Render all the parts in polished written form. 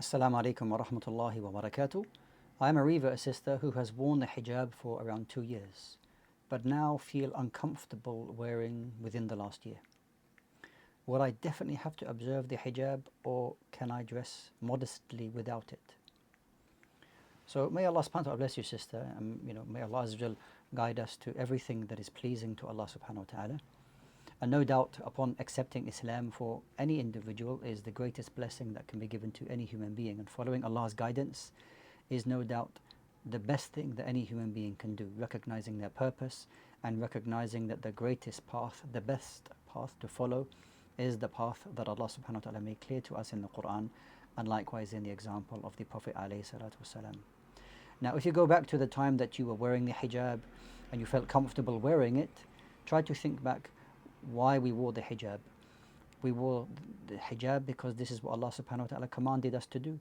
Assalamu alaikum wa rahmatullahi wa barakatuh. I am a revert sister who has worn the hijab for around 2 years, but now feel uncomfortable wearing within the last year. Will I definitely have to observe the hijab, or can I dress modestly without it? So may Allah subhanahu wa ta'ala bless you, sister, and may Allah Azza wa Jal guide us to everything that is pleasing to Allah subhanahu wa ta'ala. And no doubt upon accepting Islam for any individual is the greatest blessing that can be given to any human being, and following Allah's guidance is no doubt the best thing that any human being can do, recognizing their purpose and recognizing that the greatest path, the best path to follow is the path that Allah subhanahu wa ta'ala made clear to us in the Quran, and likewise in the example of the Prophet alayhi salatu wasalam. Now if you go back to the time that you were wearing the hijab and you felt comfortable wearing it, try to think back why we wore the hijab. We wore the hijab because this is what Allah subhanahu wa ta'ala commanded us to do,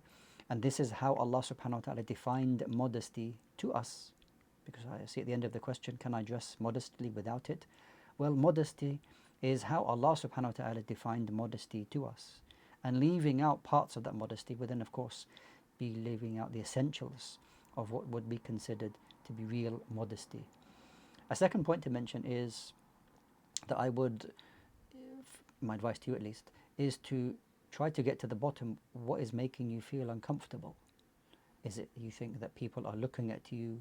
and this is how Allah subhanahu wa ta'ala defined modesty to us. Because I see at the end of the question, can I dress modestly without it? Well, modesty is how Allah subhanahu wa ta'ala defined modesty to us, and leaving out parts of that modesty would then of course be leaving out the essentials of what would be considered to be real modesty. A second point to mention is that I would, my advice to you at least, is to try to get to the bottom. What is making you feel uncomfortable? Is it you think that people are looking at you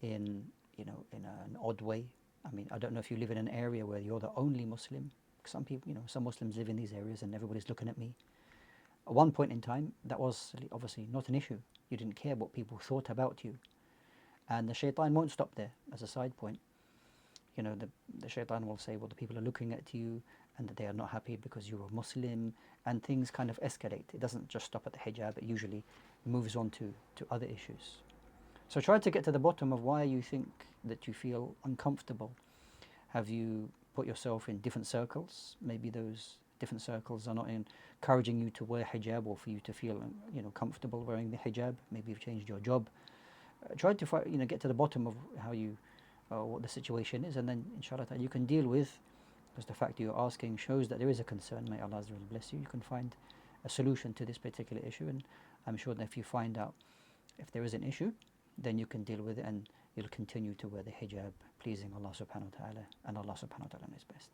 in an odd way? I mean, I don't know if you live in an area where you're the only Muslim. Some people, some Muslims live in these areas and everybody's looking at me. At one point in time, that was obviously not an issue. You didn't care what people thought about you. And the shaitan won't stop there. As a side point, the shaitan will say, well, the people are looking at you and that they are not happy because you're a Muslim, and things kind of escalate. It doesn't just stop at the hijab, it usually moves on to other issues. So try to get to the bottom of why you think that you feel uncomfortable. Have you put yourself in different circles? Maybe those different circles are not encouraging you to wear hijab or for you to feel comfortable wearing the hijab. Maybe you've changed your job. Try to get to the bottom of how you what the situation is, and then inshallah you can deal with, because the fact you're asking shows that there is a concern. May Allah bless you. You can find a solution to this particular issue, and I'm sure that if you find out if there is an issue, then you can deal with it and you'll continue to wear the hijab, pleasing Allah subhanahu wa ta'ala, and Allah subhanahu wa ta'ala knows best.